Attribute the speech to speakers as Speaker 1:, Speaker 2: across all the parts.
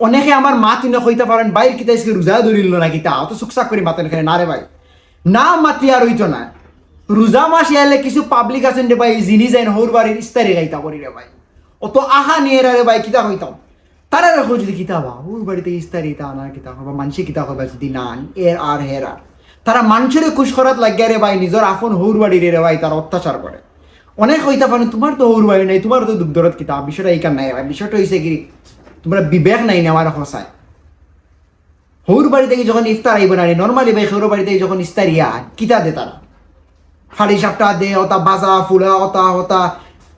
Speaker 1: অনেকে আমার মা তিনে কইতে পারেন বাইর কিতা আজকে রোজা ধরিল না কিতা অত সুকসাক করে মাতেন এখানে না রে ভাই না মাতি আর হইতো না রোজা মাস এলে কিছু পাবলিক আছেন রে ভাই জিনি যাই হৌর বাড়ির ইস্তারি গাইতা করি রে ভাই অত আহা নিয়ে রে ভাই কিতা হইতাম তারা রাখো যদি কিতা বা হৌর বাড়িতে ইস্তারি তা না কিতা হবা মানুষে কিতা হবা যদি না এর আর হেরা তারা মানুষের খুশ করাত লাগিয়া রে ভাই নিজের আপন হৌর বাড়ি রে ভাই তারা অত্যাচার করে অনেক হইতা পারেন তোমার তো হৌর বাড়ি নাই তোমার তো দুঃখ দরদ কিতা বিষয়টা এইখান নাই ভাই বিষয়টা হয়েছে কি তোমরা বিবেক নাই নেওয়ার হসায় হৌর বাড়ি থেকে যখন ইফতার আইব না নর্মালি ভাই হৌর বাড়ি থেকে যখন ইফতার ইয়া কিতা দে তারা ফাড়ি সাপটা দে ওটা বাজা ফুলা ওটা ওটা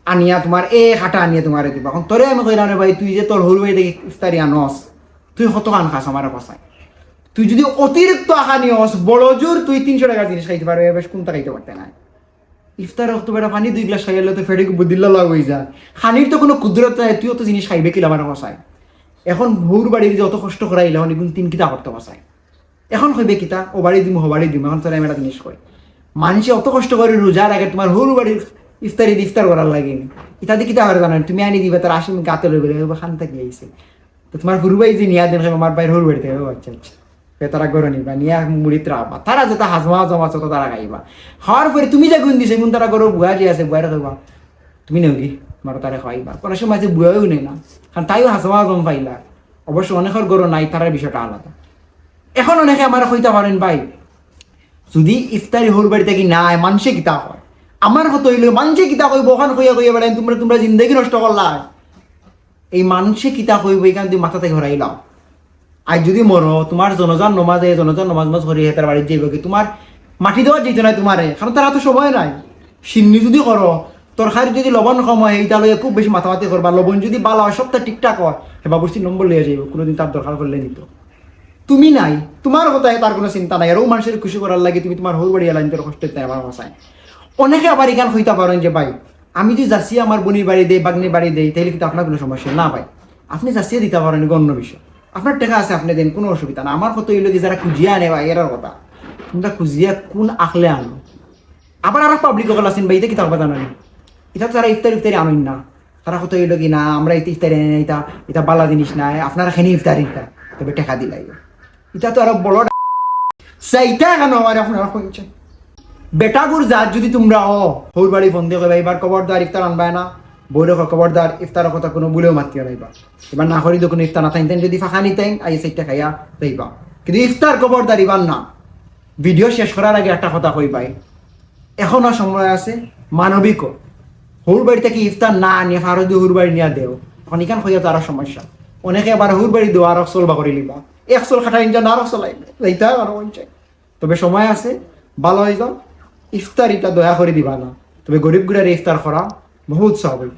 Speaker 1: আনিয়া তোমার হাঁটা আনিয়া তোমার দিবা এখন তোরে আমি কইলাম রে ভাই তুই যে তোর হৌর বাড়ি থেকে ইফতারি আনস তুই কত খান খাস আমার হসায় তুই যদি অতিরিক্ত আশা নিয়স বড় জোর তুই 300 টাকার জিনিস খাইতে পারবে বেশ কোনটা খাইতে পারতে না ইফতার তো বেটা পানি 2 গ্লাস খাইলে তো ফেটে বুদিল্লা লাগ হয়ে যায় খানির তো কোনো কুদরত নাই তুই তো জিনিস খাইবে কিলা আমার হসায় এখন হৌর বাড়ির যে অত কষ্ট করাইল এখন এগুলো 3 কিতা করতে বসায় এখন কইবে কিতা ও বাড়ি দিম হো বাড়ি দিম এখন তোরা একটা জিনিস কই মানুষে অত কষ্ট করে রোজার আগে তোমার হৌর বাড়ির ইফতার করার লাগে ইত্যাদি কিতা করে জানেন তুমি আনি দিবে তার আসি গাতে লইবে খান থেকে আইছে তো তোমার হুরবাই যে নিয়া দেন আমার বাইর হৌর বাড়িতে আচ্ছা আচ্ছা তারা গরো নিবা নিয়া মুড়িত রাখবা তারা যেটা হাজমা জমা চত তারা খাইবা খাওয়ার পরে তুমি যে গুণ দিছে গুণ তারা গরো বুয়া যে আছে বুয়ারে খাইবা তুমি নেও কি মারো তারা খাইবা কোনো সময় আছে বুয়াও নেই না কারণ তাইও হাজমা জম পাইলা অবশ্য অনেকের গরো নাই তার বিষয়টা আলাদা এখন অনেকে আমার কইতে পারেন ভাই যদি ইফতারি হৌর বাড়িতে কি নাই মানুষে কিতা হয় আমার হতো হইল মানুষে কিতা কইব ওখান কইয়া কইয়া বেড়াই তোমরা জিন্দগি নষ্ট করলা এই মানুষে কিতা কইব এখান তুমি মাথা থেকে হরাইলাম আজ যদি মরো তোমার জনজান নমাজ করি তার বাড়িতে যাইব কি তোমার মাটি দেওয়ার যেত নাই তোমারে কারণ তারা তো সময় নাই সিন্নি যদি করো তরকারি যদি লবণ কম হয় এইটা লইয়া খুব বেশি মাথামাতি করবা লবণ যদি বালা হয় সবটা ঠিকঠাক হয় হেবা বসি নম্বর লইয়া যাইব কোনোদিন তার দরকার করলে নিত তুমি নাই তোমার কথা তার কোনো চিন্তা নাই আর ও মানুষের খুশি করার লাগে তুমি তোমার হল বাড়ি এলাইন তোর কষ্ট তাই আমার মশাই অনেকে আবার এখান হইতে পারেন যে ভাই আমি যদি যাচ্ছি আমার বোনের বাড়ি দেই বাগনির বাড়ি দেই তাহলে কিন্তু আপনার কোনো সমস্যা না ভাই আপনি যাচ্ছিয়ে দিতে পারেন অন্য বিষয় আপনার টাকা আছে আপনি দেন কোনো অসুবিধা না আমার কত হইলো কি যারা খুঁজিয়া আনে ভাই এর কথা তোমরা খুঁজিয়া কোন আখলে আনো আবার আর পাবলিক সকল আছেন ভাই এটা কি তার কথা জানেন এটা তো তারা ইফতারি আনেন না তারা কত হইলো কি না আমরা ইফতারি এনে এটা বালা জিনিস নাই আপনারা খেনি ইফতারি তবে টাকা দিলাই এটা তো আরো বড় সেইটা কেন আমার আপনারা কইছেন বেটাগুর জাত যদি তোমরা হৌর বাড়ি ফোন দিয়ে কইবা এবার খবরদার ইফতার আনবাই না বইরে খবরদার ইফতারের কথা কোনো বলেও মাতিও নাইবা এবার না করি কোনো ইফতার না থাইতেন যদি ফাঁকা নিতেন আই সেইটা খাইয়া যাইবা কিন্তু ইফতার খবরদার এবার না ভিডিও শেষ করার আগে একটা কথা কই পাই এখনো সময় আছে মানবিক হৌর বাড়ি থেকে ইফতার না আনিয়ে ফারো দিয়ে হৌর বাড়ি নিয়ে দেও এখন এখান হইয়া তো আরো সমস্যা অনেকে আবার হৌর বাড়ি দেওয়া আর চলবা করে লিবা 100 খাটা ইঞ্জান আরো চলাইবে এইটা আরো চাই তবে সময় আছে ভালো হয়ে যাও ইফতারিটা দয়া করে দিবা না তবে গরিব গুড়ার ইফতার করা বহুত সহজ